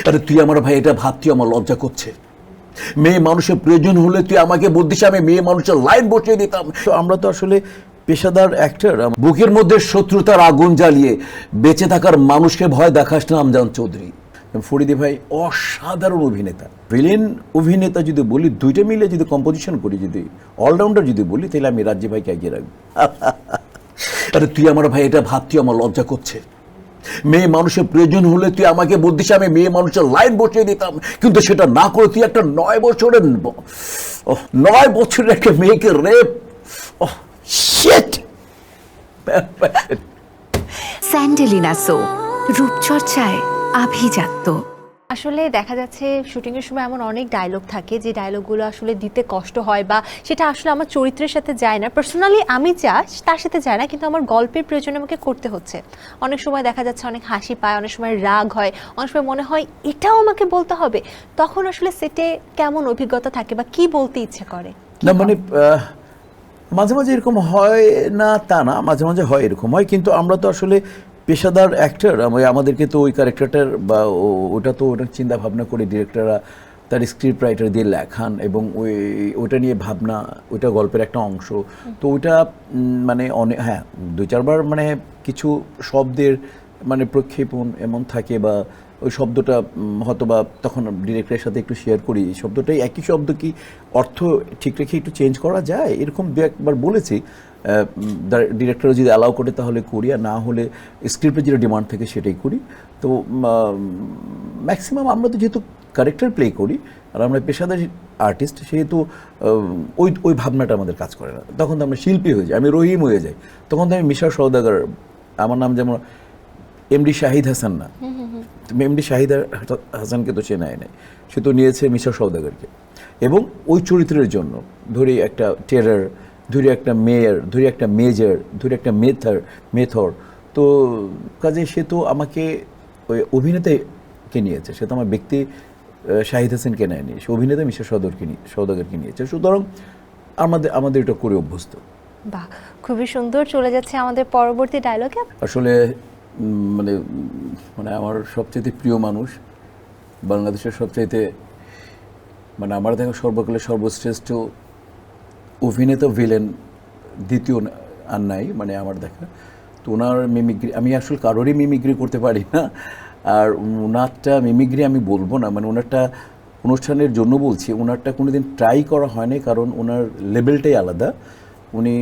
আরে তুই আমার ভাই, এটা ভাবতে আমার লজ্জা করছে। মেয়ে মানুষের প্রয়োজন হলে তুই আমাকে বলতিস, আমি মেয়ে মানুষের লাইন বসিয়ে দিতাম। তো আমরা তো আসলে পেশাদার অ্যাক্টর। বুকের মধ্যে শত্রুতার আগুন জ্বালিয়ে বেঁচে থাকার মানুষকে ভয় দেখাস না আমজান চৌধুরী। ফরিদি ভাই অসাধারণ অভিনেতা, ভিলেন অভিনেতা যদি বলি, দুইটা মিলে যদি কম্পোজিশন করি, যদি অলরাউন্ডার যদি বলি, তাহলে আমি রাজ্য ভাইকে এগিয়ে রাখবো। আরে তুই আমার ভাই, এটা ভাবতে আমার লজ্জা করছে। মেয়ে মানুষের প্রয়োজন হলে তুই আমাকে বলতিস, আমি মেয়ে মানুষের লাইন বসিয়ে দিতাম, কিন্তু সেটা না করে তুই একটা 9 বছরের একটা মেয়েকে রেপ। স্যান্ডেলিনা সো, রূপচর্চায় আভিজাত্য। আসলে দেখা যাচ্ছে শুটিংয়ের সময় এমন অনেক ডায়লগ থাকে যে ডায়লগগুলো আসলে দিতে কষ্ট হয়, বা সেটা আসলে আমার চরিত্রের সাথে যায় না। পার্সোনালি আমি তার সাথে যায় না, কিন্তু আমার গল্পের প্রয়োজনে আমাকে করতে হচ্ছে। অনেক সময় দেখা যাচ্ছে অনেক হাসি পায়, অনেক সময় রাগ হয়, অনেক সময় মনে হয় এটাও আমাকে বলতে হবে। তখন আসলে সেটে কেমন অভিজ্ঞতা থাকে বা কি বলতে ইচ্ছে করে? না মানে মাঝে মাঝে এরকম হয় না তা না, মাঝে মাঝে হয়, এরকম হয়। কিন্তু আমরা তো আসলে পেশাদার অ্যাক্টর, আমাদেরকে তো ওই ক্যারেক্টারটার বা ওটা তো ওটা চিন্তা ভাবনা করে ডিরেক্টররা তার স্ক্রিপ্ট রাইটার দিয়ে লেখান, এবং ওইটা নিয়ে ভাবনা, ওইটা গল্পের একটা অংশ। তো ওইটা মানে অনেক, হ্যাঁ 2-4 বার মানে কিছু শব্দের মানে প্রক্ষেপণ এমন থাকে, বা ওই শব্দটা হয়তো বা তখন ডিরেক্টরের সাথে একটু শেয়ার করি, এই শব্দটাই একই শব্দ কি অর্থ ঠিক রেখে একটু চেঞ্জ করা যায়, এরকম দু একবার বলেছি। ডিরেক্টর যদি অ্যালাউ করে তাহলে করি, আর না হলে স্ক্রিপ্টে যেটা ডিমান্ড থাকে সেটাই করি। তো ম্যাক্সিমাম আমরা তো যেহেতু ক্যারেক্টার প্লে করি আর আমরা পেশাদার আর্টিস্ট, সেহেতু ওই ভাবনাটা আমাদের কাজ করে না। তখন তো আমরা শিল্পী হয়ে যাই, আমি রহিম হয়ে যাই, তখন তো আমি মিশা সওদাগর। আমার নাম যেমন এমডি শাহিদ হাসান না, এমডি শাহিদ হাসানকে তো সে নেয় নাই, সে তো নিয়েছে মিশা সওদাগরকে। এবং ওই চরিত্রের জন্য ধরি একটা টেরার, ধরি একটা মেয়র, ধরি একটা মেজর, ধরি একটা মেথর, তো কাজে সে তো আমাকে ওই অভিনেতাকে নিয়েছে, সে তো আমার ব্যক্তি শাহিদ হাসানকে নেয়নি, সে অভিনেতা মিশা সওদাগরকে নিয়েছে। সুতরাং আমাদের এটা করে অভ্যস্ত। বাহ, খুবই সুন্দর। চলে যাচ্ছে আমাদের পরবর্তী ডায়লগে। আসলে মানে মানে আমার সবচাইতে প্রিয় মানুষ, বাংলাদেশের সবচাইতে মানে আমার দেখা সর্বকালের সর্বশ্রেষ্ঠ অভিনেতা, ভিলেন দ্বিতীয় আর নাই মানে আমার দেখা। তো ওনার মিমিক্রি, আমি আসলে কারোরই মিমিক্রি করতে পারি না, আর ওনারটা মিমিক্রি আমি বলবো না, মানে ওনারটা অনুষ্ঠানের জন্য বলছি, ওনারটা কোনোদিন ট্রাই করা হয়নি, কারণ ওনার লেভেলটাই আলাদা। উনি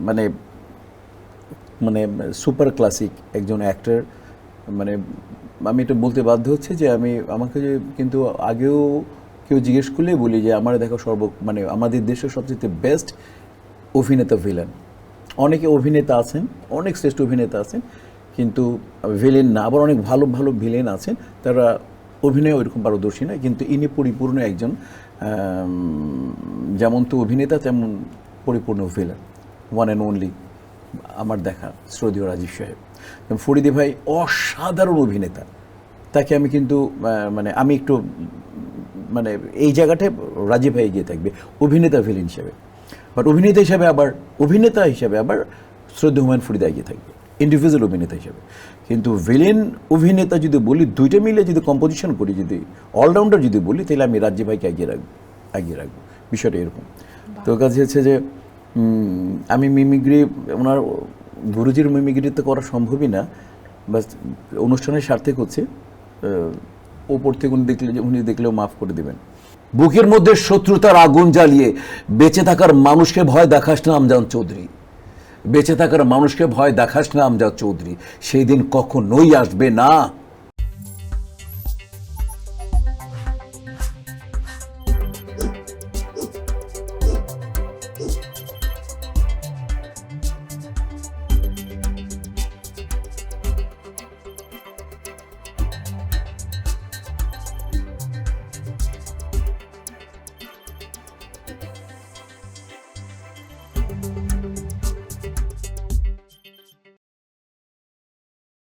মানে মানে সুপার ক্লাসিক একজন অ্যাক্টর। মানে আমি এটা বলতে বাধ্য হচ্ছে যে আমাকে কিন্তু আগেও কেউ জিজ্ঞেস করলেই বলি যে আমার দেখা মানে আমাদের দেশের সবচেয়ে বেস্ট অভিনেতা ভিলেন। অনেকে অভিনেতা আছেন, অনেক শ্রেষ্ঠ অভিনেতা আছেন, কিন্তু ভিলেন না। আবার অনেক ভালো ভালো ভিলেন আছেন, তারা অভিনয় ওইরকম পারদর্শী না, কিন্তু ইনি পরিপূর্ণ একজন, যেমন তো অভিনেতা তেমন পরিপূর্ণ ভিলেন, ওয়ান অ্যান্ড অনলি আমার দেখা শ্রদ্ধেয় রাজীব সাহেব। ফরিদি ভাই অসাধারণ অভিনেতা, তাকে আমি কিন্তু মানে আমি একটু মানে এই জায়গাটায় রাজীব ভাই এগিয়ে থাকবে অভিনেতা ভিলেন হিসাবে, বাট অভিনেতা হিসাবে আবার শ্রদ্ধেয় হুমায়ুন ফরিদা এগিয়ে থাকবে ইন্ডিভিজুয়াল অভিনেতা হিসাবে। কিন্তু ভিলেন অভিনেতা যদি বলি, দুইটা মিলে যদি কম্পোজিশন করি, যদি অলরাউন্ডার যদি বলি, তাহলে আমি রাজীব ভাইকে এগিয়ে রাখবো। বিষয়টা এরকম। তো কাছে হচ্ছে যে আমি মিমিক্রি, ওনার গুরুজির মিমিক্রি তো করা সম্ভবই না, বাস অনুষ্ঠানের স্বার্থে করছে, ওপর থেকে উনি দেখলেও মাফ করে দেবেন। বুকের মধ্যে শত্রুতার আগুন জ্বালিয়ে বেঁচে থাকার মানুষকে ভয় দেখাস না আমজান চৌধুরী, বেঁচে থাকার মানুষকে ভয় দেখাস না আমজাদ চৌধুরী, সেই দিন কখনোই আসবে না।